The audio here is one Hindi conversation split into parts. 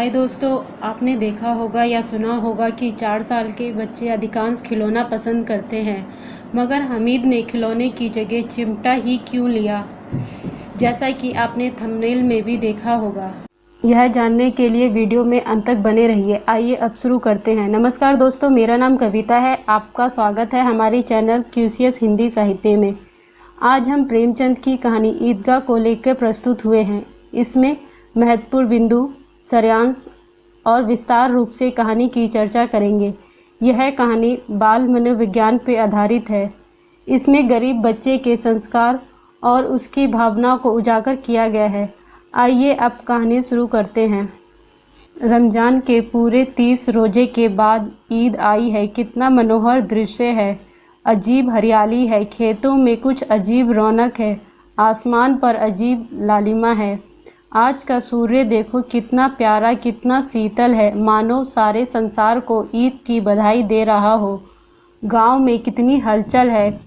हाय दोस्तों, आपने देखा होगा या सुना होगा कि 4 साल के बच्चे अधिकांश खिलौना पसंद करते हैं, मगर हमीद ने खिलौने की जगह चिमटा ही क्यों लिया, जैसा कि आपने थंबनेल में भी देखा होगा। यह जानने के लिए वीडियो में अंत तक बने रहिए। आइए अब शुरू करते हैं। नमस्कार दोस्तों, मेरा नाम कविता है। आपका स्वागत है हमारे चैनल क्यूसियस हिंदी साहित्य में। आज हम प्रेमचंद की कहानी ईदगाह को लेकर प्रस्तुत हुए हैं। इसमें महत्वपूर्ण बिंदु, सारांश और विस्तार रूप से कहानी की चर्चा करेंगे। यह कहानी बाल मनोविज्ञान पर आधारित है। इसमें गरीब बच्चे के संस्कार और उसकी भावनाओं को उजागर किया गया है। आइए अब कहानी शुरू करते हैं। रमज़ान के पूरे 30 रोजे के बाद ईद आई है। कितना मनोहर दृश्य है। अजीब हरियाली है, खेतों में कुछ अजीब रौनक है, आसमान पर अजीब लालिमा है। आज का सूर्य देखो कितना प्यारा, कितना शीतल है, मानो सारे संसार को ईद की बधाई दे रहा हो। गांव में कितनी हलचल है।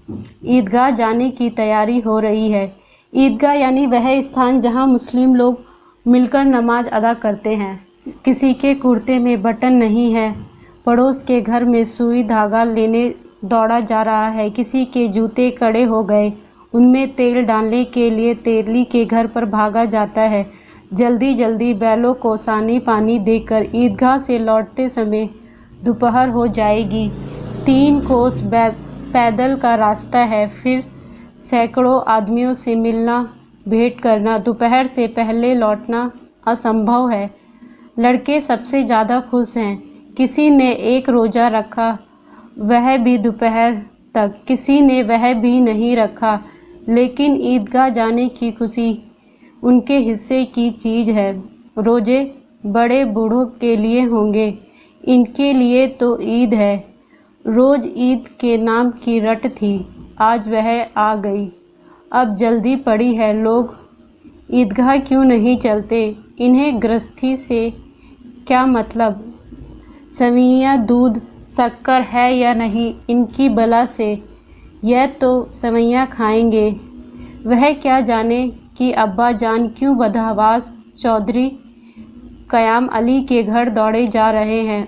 ईदगाह जाने की तैयारी हो रही है। ईदगाह यानी वह स्थान जहां मुस्लिम लोग मिलकर नमाज अदा करते हैं। किसी के कुर्ते में बटन नहीं है, पड़ोस के घर में सुई धागा लेने दौड़ा जा रहा है। किसी के जूते कड़े हो गए, उनमें तेल डालने के लिए तेली के घर पर भागा जाता है। जल्दी जल्दी बैलों को सानी पानी देकर ईदगाह से लौटते समय दोपहर हो जाएगी। 3 कोस पैदल का रास्ता है, फिर सैकड़ों आदमियों से मिलना, भेंट करना। दोपहर से पहले लौटना असंभव है। लड़के सबसे ज़्यादा खुश हैं। किसी ने एक रोज़ा रखा, वह भी दोपहर तक। किसी ने वह भी नहीं रखा, लेकिन ईदगाह जाने की खुशी उनके हिस्से की चीज़ है। रोज़े बड़े बूढ़ों के लिए होंगे, इनके लिए तो ईद है। रोज़ ईद के नाम की रट थी, आज वह आ गई। अब जल्दी पड़ी है। लोग ईदगाह क्यों नहीं चलते? इन्हें गृहस्थी से क्या मतलब? सवियाँ दूध शक्कर है या नहीं, इनकी बला से। यह तो सवैयाँ खाएंगे। वह क्या जाने कि अब्बा जान क्यों बदहवास चौधरी क़याम अली के घर दौड़े जा रहे हैं।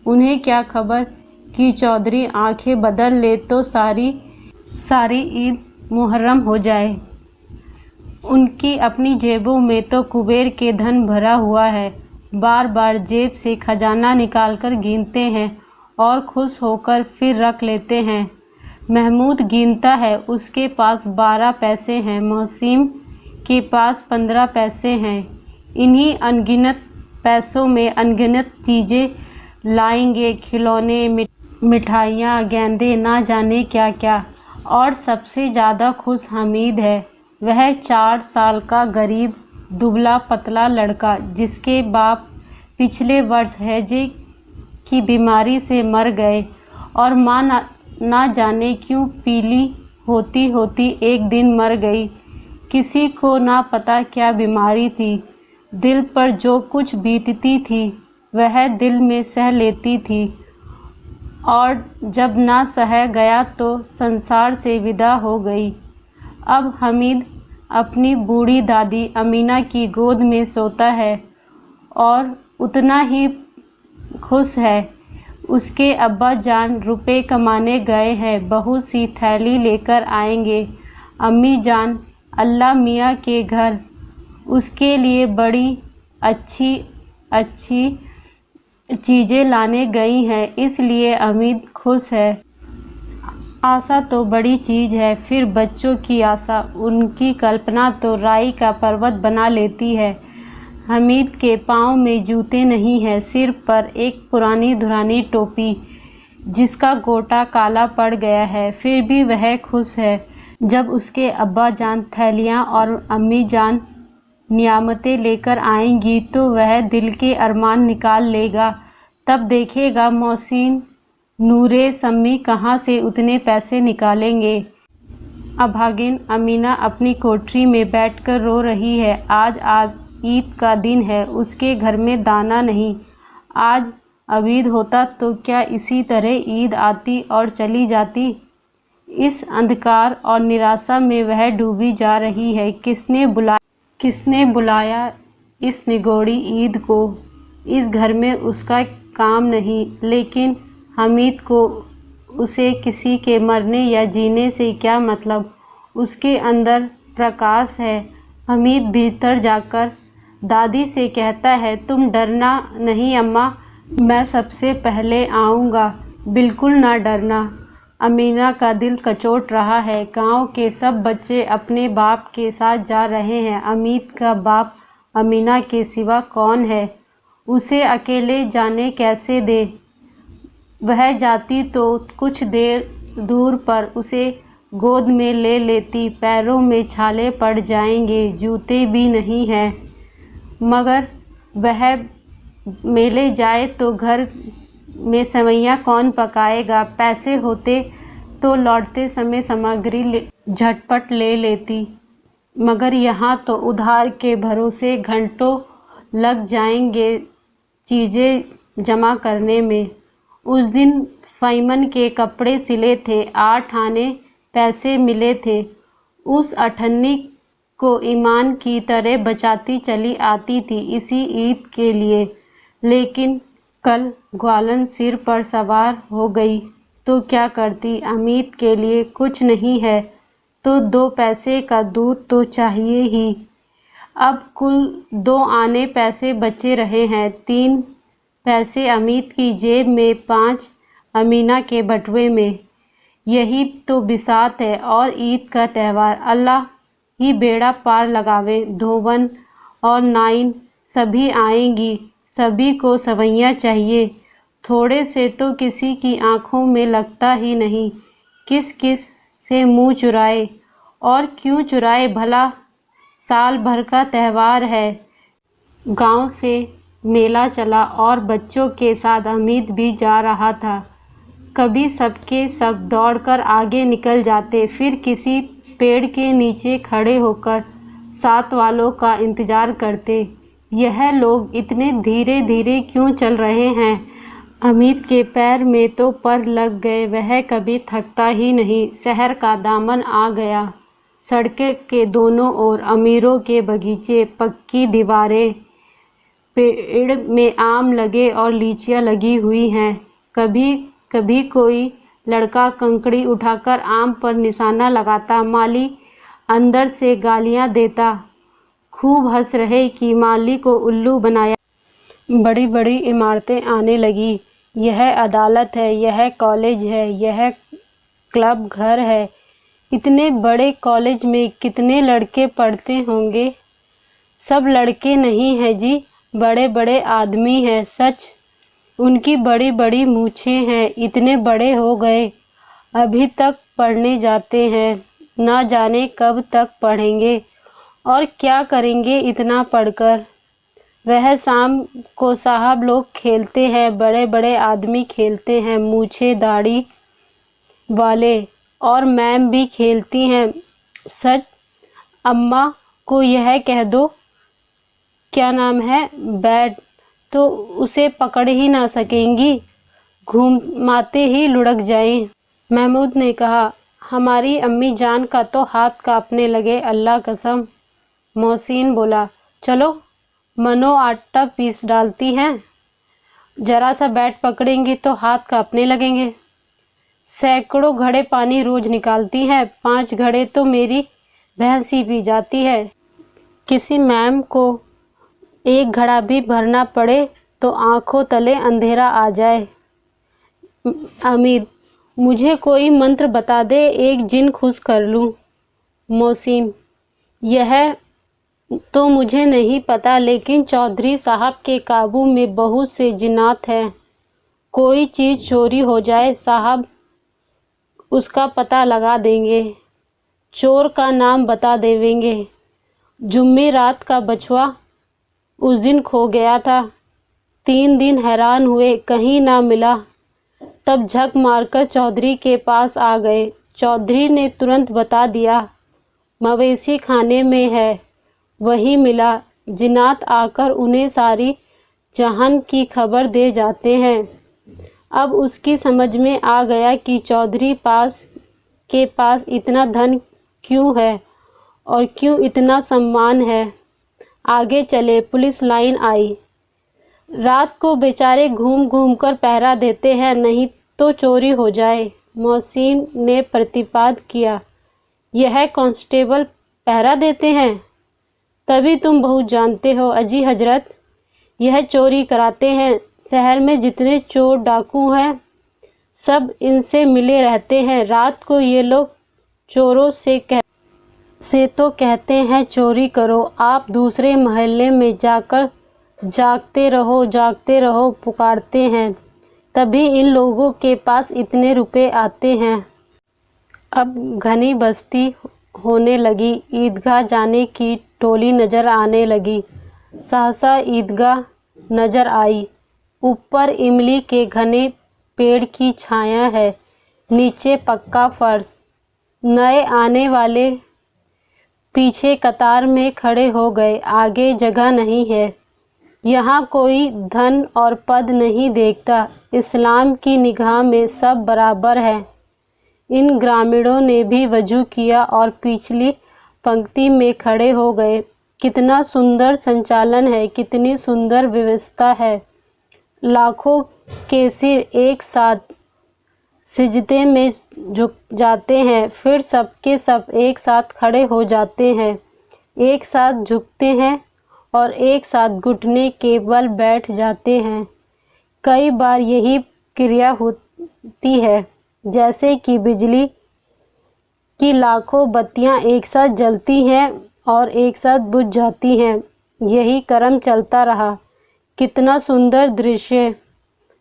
उन्हें क्या खबर कि चौधरी आंखें बदल ले तो सारी ईद मुहर्रम हो जाए। उनकी अपनी जेबों में तो कुबेर के धन भरा हुआ है। बार बार जेब से खजाना निकालकर गिनते हैं और खुश होकर फिर रख लेते हैं। महमूद गिनता है, उसके पास 12 पैसे हैं, मोहसिन के पास 15 पैसे हैं। इन्हीं अनगिनत पैसों में अनगिनत चीज़ें लाएंगे, खिलौने, मिठाइयाँ, गेंदे, ना जाने क्या क्या। और सबसे ज़्यादा खुश हमीद है। वह 4 साल का गरीब दुबला पतला लड़का, जिसके बाप पिछले वर्ष हैजे की बीमारी से मर गए और माँ ना जाने क्यों पीली होती होती एक दिन मर गई। किसी को ना पता क्या बीमारी थी। दिल पर जो कुछ बीतती थी वह दिल में सह लेती थी, और जब ना सह गया तो संसार से विदा हो गई। अब हमीद अपनी बूढ़ी दादी अमीना की गोद में सोता है और उतना ही खुश है। उसके अब्बा जान रुपए कमाने गए हैं, बहुत सी थैली लेकर आएंगे। अम्मी जान अल्लाह मियाँ के घर उसके लिए बड़ी अच्छी अच्छी चीज़ें लाने गई हैं, इसलिए हमीद खुश है। आशा तो बड़ी चीज़ है, फिर बच्चों की आशा, उनकी कल्पना तो राई का पर्वत बना लेती है। हमीद के पाँव में जूते नहीं हैं, सिर पर एक पुरानी धुरानी टोपी जिसका गोटा काला पड़ गया है, फिर भी वह खुश है। जब उसके अब्बा जान थैलियाँ और अम्मी जान नियामतें लेकर आएंगी तो वह दिल के अरमान निकाल लेगा। तब देखेगा मोहसिन, नूरे, सम्मी कहाँ से उतने पैसे निकालेंगे। अभागिन अमीना अपनी कोठरी में बैठकर रो रही है। आज ईद का दिन है, उसके घर में दाना नहीं। आज अबीद होता तो क्या इसी तरह ईद आती और चली जाती। इस अंधकार और निराशा में वह डूबी जा रही है। किसने बुलाया इस निगोड़ी ईद को? इस घर में उसका काम नहीं, लेकिन हमीद को उसे किसी के मरने या जीने से क्या मतलब, उसके अंदर प्रकाश है। हमीद भीतर जाकर दादी से कहता है, तुम डरना नहीं अम्मा, मैं सबसे पहले आऊँगा, बिल्कुल ना डरना। अमीना का दिल कचोट रहा है। गांव के सब बच्चे अपने बाप के साथ जा रहे हैं। हमीद का बाप अमीना के सिवा कौन है, उसे अकेले जाने कैसे दे। वह जाती तो कुछ देर दूर पर उसे गोद में ले लेती। पैरों में छाले पड़ जाएंगे, जूते भी नहीं हैं, मगर वह मेले जाए तो घर में सेवइयाँ कौन पकाएगा। पैसे होते तो लौटते समय सामग्री झटपट ले लेती, मगर यहाँ तो उधार के भरोसे घंटों लग जाएंगे चीज़ें जमा करने में। उस दिन फ़ैमन के कपड़े सिले थे, 8 आने पैसे मिले थे। उस अठन्नी को ईमान की तरह बचाती चली आती थी इसी ईद के लिए, लेकिन कल ग्वालन सिर पर सवार हो गई तो क्या करती। अमीद के लिए कुछ नहीं है तो 2 पैसे का दूध तो चाहिए ही। अब कुल 2 आने पैसे बचे रहे हैं, 3 पैसे अमीद की जेब में, 5 अमीना के बटुए में। यही तो बिसात है और ईद का त्यौहार। अल्लाह ही बेड़ा पार लगावे। धोवन और नाइन सभी आएंगी, सभी को सवैयाँ चाहिए। थोड़े से तो किसी की आंखों में लगता ही नहीं। किस किस से मुंह चुराए, और क्यों चुराए भला, साल भर का त्यौहार है। गांव से मेला चला और बच्चों के साथ हमीद भी जा रहा था। कभी सबके सब दौड़कर आगे निकल जाते, फिर किसी पेड़ के नीचे खड़े होकर साथ वालों का इंतज़ार करते। यह लोग इतने धीरे धीरे क्यों चल रहे हैं। हमीद के पैर में तो पर लग गए, वह कभी थकता ही नहीं। शहर का दामन आ गया। सड़कें के दोनों ओर अमीरों के बगीचे, पक्की दीवारें, पेड़ में आम लगे और लीचियाँ लगी हुई हैं। कभी कभी कोई लड़का कंकड़ी उठाकर आम पर निशाना लगाता, माली अंदर से गालियाँ देता। खूब हंस रहे कि माली को उल्लू बनाया। बड़ी बड़ी इमारतें आने लगी। यह अदालत है, यह कॉलेज है, यह क्लब घर है। इतने बड़े कॉलेज में कितने लड़के पढ़ते होंगे। सब लड़के नहीं हैं जी, बड़े बड़े आदमी हैं। सच, उनकी बड़ी बड़ी मूछें हैं, इतने बड़े हो गए, अभी तक पढ़ने जाते हैं। ना जाने कब तक पढ़ेंगे और क्या करेंगे इतना पढ़कर। वह शाम को साहब लोग खेलते हैं, बड़े बड़े आदमी खेलते हैं, मूछे दाढ़ी वाले, और मैम भी खेलती हैं। सच, अम्मा को यह कह दो क्या नाम है बैट, तो उसे पकड़ ही ना सकेंगी, घूमाते ही लुढ़क जाएं। महमूद ने कहा, हमारी अम्मी जान का तो हाथ कांपने लगे, अल्लाह कसम। मोहसिन बोला, चलो मनो आटा पीस डालती हैं, जरा सा बैट पकड़ेंगी तो हाथ कांपने लगेंगे। सैकड़ों घड़े पानी रोज निकालती हैं, 5 घड़े तो मेरी भैंस ही पी जाती है। किसी मैम को 1 घड़ा भी भरना पड़े तो आंखों तले अंधेरा आ जाए। अमीद, मुझे कोई मंत्र बता दे, एक जिन खुश कर लूँ। मोहसिन, यह तो मुझे नहीं पता, लेकिन चौधरी साहब के काबू में बहुत से जिन्नात हैं। कोई चीज़ चोरी हो जाए, साहब उसका पता लगा देंगे, चोर का नाम बता देवेंगे। जुम्मे रात का बछवा उस दिन खो गया था, 3 दिन हैरान हुए, कहीं ना मिला। तब झक मारकर चौधरी के पास आ गए। चौधरी ने तुरंत बता दिया, मवेशी खाने में है, वही मिला। जिन्नात आकर उन्हें सारी जहान की खबर दे जाते हैं। अब उसकी समझ में आ गया कि चौधरी के पास इतना धन क्यों है और क्यों इतना सम्मान है। आगे चले, पुलिस लाइन आई। रात को बेचारे घूम घूम कर पहरा देते हैं, नहीं तो चोरी हो जाए। मोहसिन ने प्रतिवाद किया, यह कांस्टेबल पहरा देते हैं? तभी तुम बहुत जानते हो अजी हजरत, यह चोरी कराते हैं। शहर में जितने चोर डाकू हैं सब इनसे मिले रहते हैं। रात को ये लोग चोरों से तो कहते हैं चोरी करो, आप दूसरे मोहल्ले में जाकर जागते रहो पुकारते हैं, तभी इन लोगों के पास इतने रुपए आते हैं। अब घनी बस्ती होने लगी, ईदगाह जाने की टोली नज़र आने लगी। सहसा ईदगाह नज़र आई। ऊपर इमली के घने पेड़ की छाया है, नीचे पक्का फर्श। नए आने वाले पीछे कतार में खड़े हो गए। आगे जगह नहीं है। यहाँ कोई धन और पद नहीं देखता। इस्लाम की निगाह में सब बराबर है। इन ग्रामीणों ने भी वजू किया और पिछली पंक्ति में खड़े हो गए। कितना सुंदर संचालन है, कितनी सुंदर व्यवस्था है। लाखों के सिर एक साथ सिजदे में झुक जाते हैं, फिर सबके सब एक साथ खड़े हो जाते हैं, एक साथ झुकते हैं और एक साथ घुटने के बल बैठ जाते हैं। कई बार यही क्रिया होती है, जैसे कि बिजली की लाखों बत्तियां एक साथ जलती हैं और एक साथ बुझ जाती हैं। यही क्रम चलता रहा। कितना सुंदर दृश्य,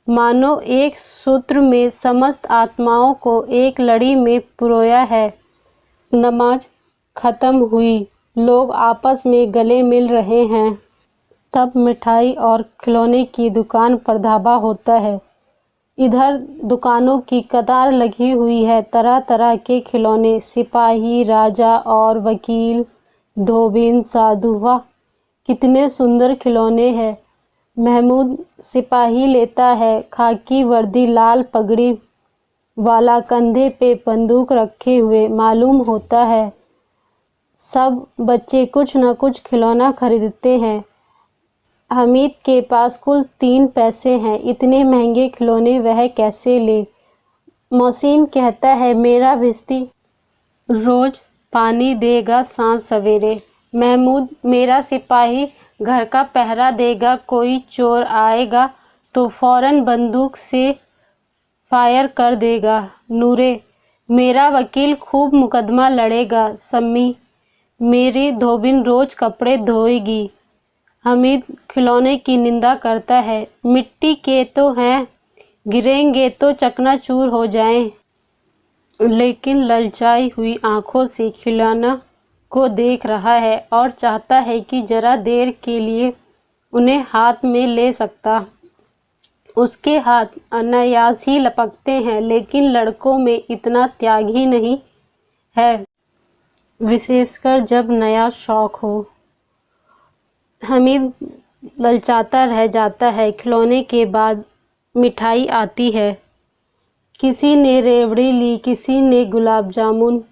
मानो एक सूत्र में समस्त आत्माओं को एक लड़ी में पिरोया है। नमाज खत्म हुई, लोग आपस में गले मिल रहे हैं। तब मिठाई और खिलौने की दुकान पर धावा होता है। इधर दुकानों की कतार लगी हुई है। तरह तरह के खिलौने, सिपाही, राजा और वकील, धोबिन, साधु। वाह, कितने सुंदर खिलौने हैं। महमूद सिपाही लेता है, खाकी वर्दी, लाल पगड़ी वाला, कंधे पे बंदूक रखे हुए। मालूम होता है सब बच्चे कुछ न कुछ खिलौना खरीदते हैं। हमीद के पास कुल 3 पैसे हैं। इतने महंगे खिलौने वह कैसे ले? मोहसिन कहता है, मेरा भिश्ती रोज पानी देगा सांझ सवेरे। महमूद, मेरा सिपाही घर का पहरा देगा। कोई चोर आएगा तो फौरन बंदूक से फायर कर देगा। नूरे, मेरा वकील खूब मुकदमा लड़ेगा। सम्मी, मेरी धोबिन रोज कपड़े धोएगी। हमीद खिलौने की निंदा करता है, मिट्टी के तो हैं, गिरेंगे तो चकनाचूर हो जाएं। लेकिन ललचाई हुई आंखों से खिलौना को देख रहा है और चाहता है कि जरा देर के लिए उन्हें हाथ में ले सकता। उसके हाथ अनायास ही लपकते हैं, लेकिन लड़कों में इतना त्याग ही नहीं है, विशेषकर जब नया शौक हो। हमीद ललचाता रह जाता है। खिलौने के बाद मिठाई आती है। किसी ने रेवड़ी ली, किसी ने गुलाब जामुन,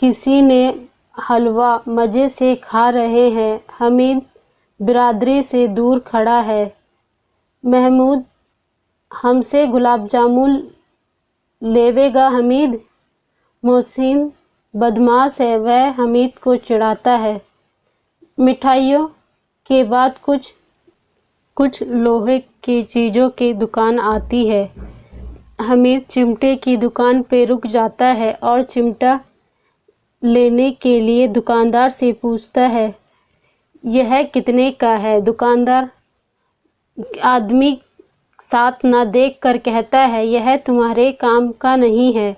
किसी ने हलवा। मज़े से खा रहे हैं। हमीद बिरादरी से दूर खड़ा है। महमूद, हमसे गुलाब जामुन लेवेगा हमीद? मोहसिन बदमाश है, वह हमीद को चिढ़ाता है। मिठाइयों के बाद कुछ लोहे की चीज़ों की दुकान आती है। हमीद चिमटे की दुकान पे रुक जाता है और चिमटा लेने के लिए दुकानदार से पूछता है, यह कितने का है? दुकानदार आदमी साथ ना देख कर कहता है, यह तुम्हारे काम का नहीं है।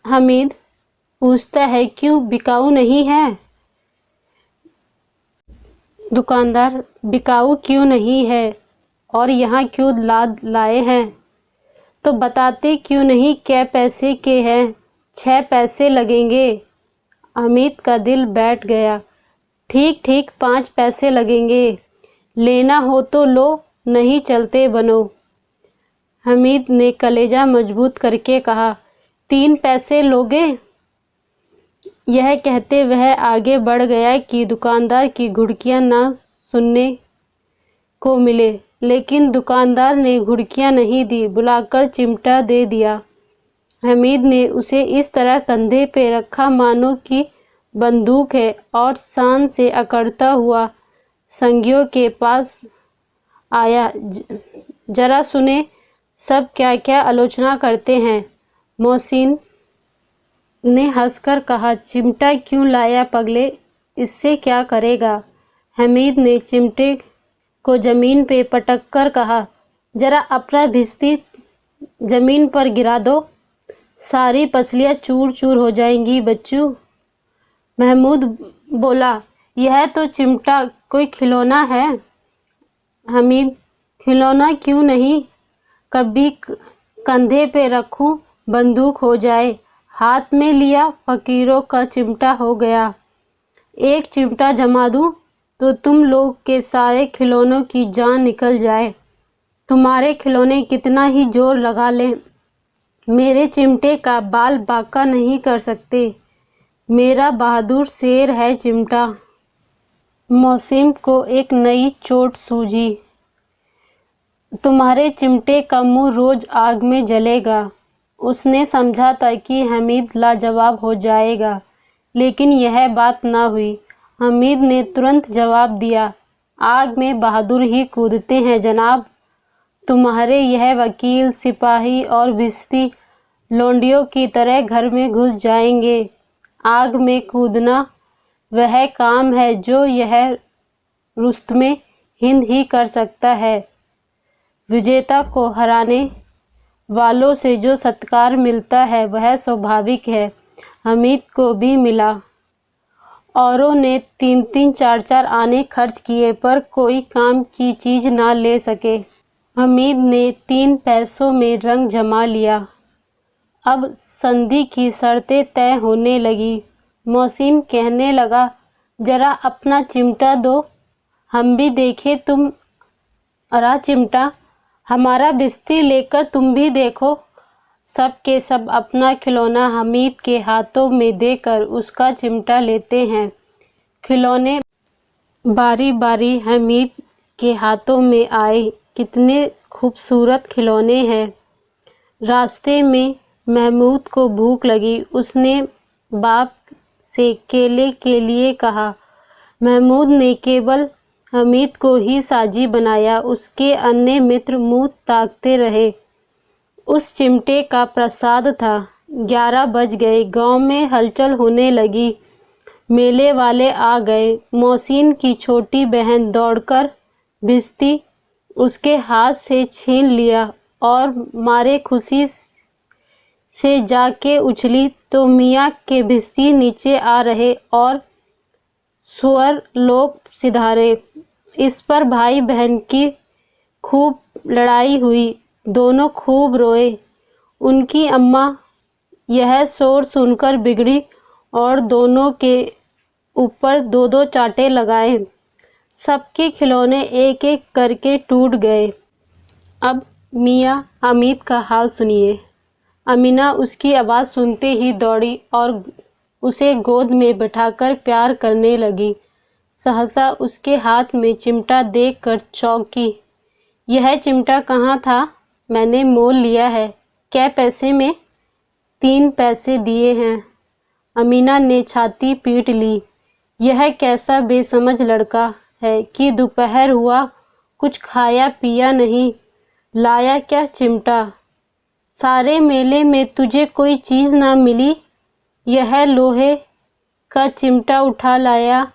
हमीद पूछता है, क्यों, बिकाऊ नहीं है? दुकानदार, बिकाऊ क्यों नहीं है और यहाँ क्यों लाद लाए हैं? तो बताते क्यों नहीं, क्या पैसे के हैं? 6 पैसे लगेंगे। हमीद का दिल बैठ गया। ठीक ठीक 5 पैसे लगेंगे। लेना हो तो लो, नहीं चलते बनो। हमीद ने कलेजा मजबूत करके कहा, 3 पैसे लोगे? यह कहते वह आगे बढ़ गया कि दुकानदार की घुड़कियां ना सुनने को मिले, लेकिन दुकानदार ने घुड़कियां नहीं दी, बुलाकर चिमटा दे दिया। हमीद ने उसे इस तरह कंधे पे रखा मानो कि बंदूक है और शान से अकड़ता हुआ संगियों के पास आया। जरा सुने सब क्या क्या आलोचना करते हैं। मोहसिन ने हंसकर कहा, चिमटा क्यों लाया पगले, इससे क्या करेगा? हमीद ने चिमटे को जमीन पे पटक कर कहा, जरा अपना भिश्ती जमीन पर गिरा दो, सारी पसलियां चूर चूर हो जाएंगी बच्चू। महमूद बोला, यह तो चिमटा कोई खिलौना है। हमीद, खिलौना क्यों नहीं, कभी कंधे पे रखूं बंदूक हो जाए, हाथ में लिया फकीरों का चिमटा हो गया। एक चिमटा जमा दूं तो तुम लोग के सारे खिलौनों की जान निकल जाए। तुम्हारे खिलौने कितना ही जोर लगा लें, मेरे चिमटे का बाल बांका नहीं कर सकते। मेरा बहादुर शेर है चिमटा। मौसिम को एक नई चोट सूझी। तुम्हारे चिमटे का मुंह रोज आग में जलेगा। उसने समझा था कि हमीद लाजवाब हो जाएगा, लेकिन यह बात ना हुई। हमीद ने तुरंत जवाब दिया, आग में बहादुर ही कूदते हैं जनाब। तुम्हारे यह वकील, सिपाही और भिश्ती लौंडियों की तरह घर में घुस जाएंगे। आग में कूदना वह काम है जो यह रुस्तमे हिंद ही कर सकता है। विजेता को हराने वालों से जो सत्कार मिलता है वह स्वाभाविक है। हमीद को भी मिला। औरों ने 3-3, 4-4 आने खर्च किए पर कोई काम की चीज ना ले सके। हमीद ने 3 पैसों में रंग जमा लिया। अब संधि की शर्तें तय होने लगी। मौसिम कहने लगा, जरा अपना चिमटा दो, हम भी देखें। तुम अरा चिमटा, हमारा बिस्ती लेकर तुम भी देखो। सब के सब अपना खिलौना हमीद के हाथों में देकर उसका चिमटा लेते हैं। खिलौने बारी बारी हमीद के हाथों में आए। कितने खूबसूरत खिलौने हैं। रास्ते में महमूद को भूख लगी। उसने बाप से केले के लिए कहा। महमूद ने केवल हमीद को ही साजी बनाया। उसके अन्य मित्र मुंह ताकते रहे। उस चिमटे का प्रसाद था। 11 बज गए। गांव में हलचल होने लगी। मेले वाले आ गए। मोहसिन की छोटी बहन दौड़कर भिश्ती उसके हाथ से छीन लिया और मारे खुशी से जाके उछली तो मियाँ के भिश्ती नीचे आ रहे और स्वर लोक सिधारे। इस पर भाई बहन की खूब लड़ाई हुई। दोनों खूब रोए। उनकी अम्मा यह शोर सुनकर बिगड़ी और दोनों के ऊपर 2-2 चांटे लगाए। सबके खिलौने एक एक करके टूट गए। अब मियाँ हमीद का हाल सुनिए। अमीना उसकी आवाज़ सुनते ही दौड़ी और उसे गोद में बैठाकर प्यार करने लगी। सहसा उसके हाथ में चिमटा देखकर चौंकी। यह चिमटा कहाँ था? मैंने मोल लिया है। क्या पैसे में? 3 पैसे दिए हैं। अमीना ने छाती पीट ली। यह कैसा बेसमझ लड़का है कि दोपहर हुआ कुछ खाया पिया नहीं, लाया क्या चिमटा। सारे मेले में तुझे कोई चीज़ ना मिली, यह लोहे का चिमटा उठा लाया।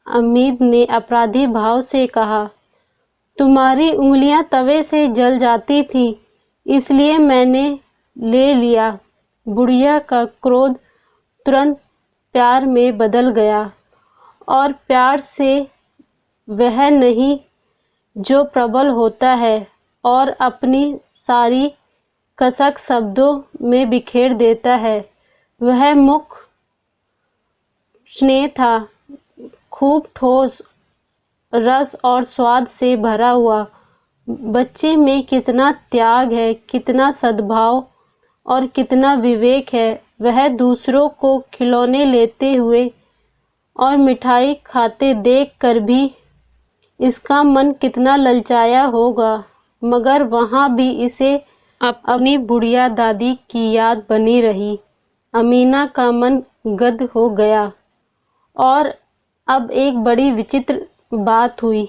हमीद ने अपराधी भाव से कहा, तुम्हारी उंगलियां तवे से जल जाती थी, इसलिए मैंने ले लिया। बुढ़िया का क्रोध तुरंत प्यार में बदल गया और प्यार से वह नहीं जो प्रबल होता है और अपनी सारी कसक शब्दों में बिखेर देता है। वह मुख स्नेह था, खूब ठोस रस और स्वाद से भरा हुआ। बच्चे में कितना त्याग है, कितना सद्भाव और कितना विवेक है। वह दूसरों को खिलौने लेते हुए और मिठाई खाते देखकर भी इसका मन कितना ललचाया होगा, मगर वहाँ भी इसे अपनी बुढ़िया दादी की याद बनी रही। अमीना का मन गद हो गया। और अब एक बड़ी विचित्र बात हुई,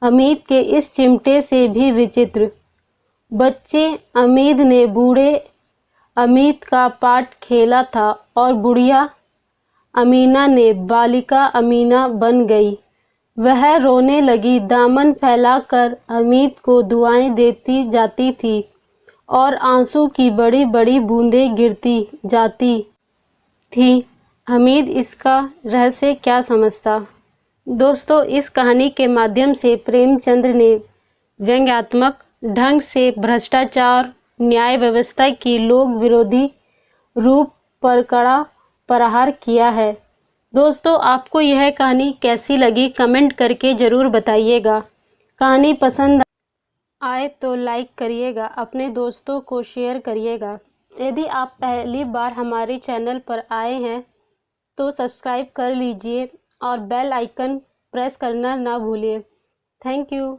हमीद के इस चिमटे से भी विचित्र। बच्चे हमीद ने बूढ़े हमीद का पार्ट खेला था और बुढ़िया अमीना ने बालिका अमीना बन गई। वह रोने लगी, दामन फैलाकर हमीद को दुआएं देती जाती थी और आंसू की बड़ी बड़ी बूंदें गिरती जाती थी। हमीद इसका रहस्य क्या समझता। दोस्तों, इस कहानी के माध्यम से प्रेमचंद ने व्यंग्यात्मक ढंग से भ्रष्टाचार, न्याय व्यवस्था की लोक विरोधी रूप पर कड़ा प्रहार किया है। दोस्तों, आपको यह कहानी कैसी लगी कमेंट करके ज़रूर बताइएगा। कहानी पसंद आए तो लाइक करिएगा, अपने दोस्तों को शेयर करिएगा। यदि आप पहली बार हमारे चैनल पर आए हैं तो सब्सक्राइब कर लीजिए और बेल आइकन प्रेस करना ना भूलिए। Thank you.